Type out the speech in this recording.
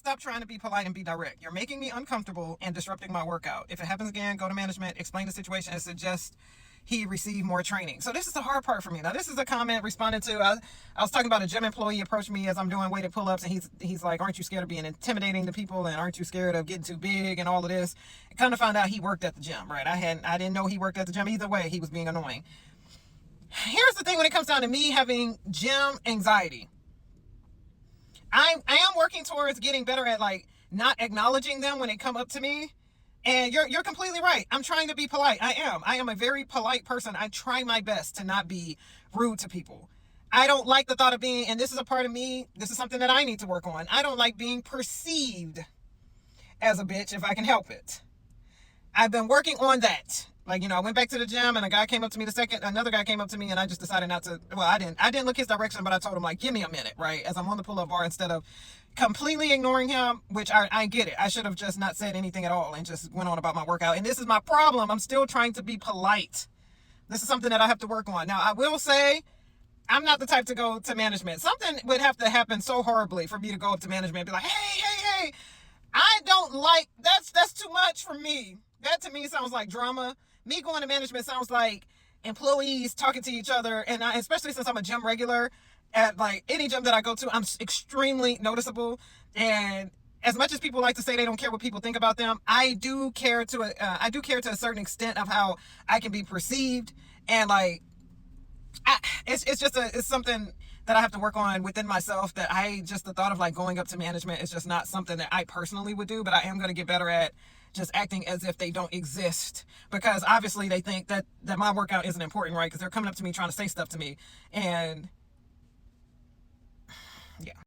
stop trying to be polite and be direct. You're making me uncomfortable and disrupting my workout. If it happens again, go to management, explain the situation, and suggest he receive more training. So this is the hard part for me. Now, this is a comment responded to. I was talking about a gym employee approached me as I'm doing weighted pull-ups, and he's like, aren't you scared of being intimidating to people, and aren't you scared of getting too big and all of this? I kind of found out he worked at the gym, right? I didn't know he worked at the gym. Either way, he was being annoying. Here's the thing when it comes down to me having gym anxiety. I am working towards getting better at like not acknowledging them when they come up to me. And you're completely right. I'm trying to be polite. I am a very polite person. I try my best to not be rude to people. I don't like the thought of being, and this is a part of me, this is something that I need to work on. I don't like being perceived as a bitch if I can help it. I've been working on that. Like, I went back to the gym and another guy came up to me and I just decided not to, I didn't look his direction, but I told him like, give me a minute, right? As I'm on the pull-up bar, instead of completely ignoring him, which I get it. I should have just not said anything at all and just went on about my workout. And this is my problem. I'm still trying to be polite. This is something that I have to work on. Now, I will say, I'm not the type to go to management. Something would have to happen so horribly for me to go up to management and be like, hey, I don't like, that's too much for me. That to me sounds like drama. Me going to management sounds like employees talking to each other. And especially since I'm a gym regular, at like any gym that I go to, I'm extremely noticeable. And as much as people like to say they don't care what people think about them, I do care to a certain extent of how I can be perceived. And like, it's something that I have to work on within myself, that the thought of like going up to management is just not something that I personally would do, but I am going to get better at just acting as if they don't exist, because obviously they think that my workout isn't important, right? Because they're coming up to me trying to say stuff to me. And yeah.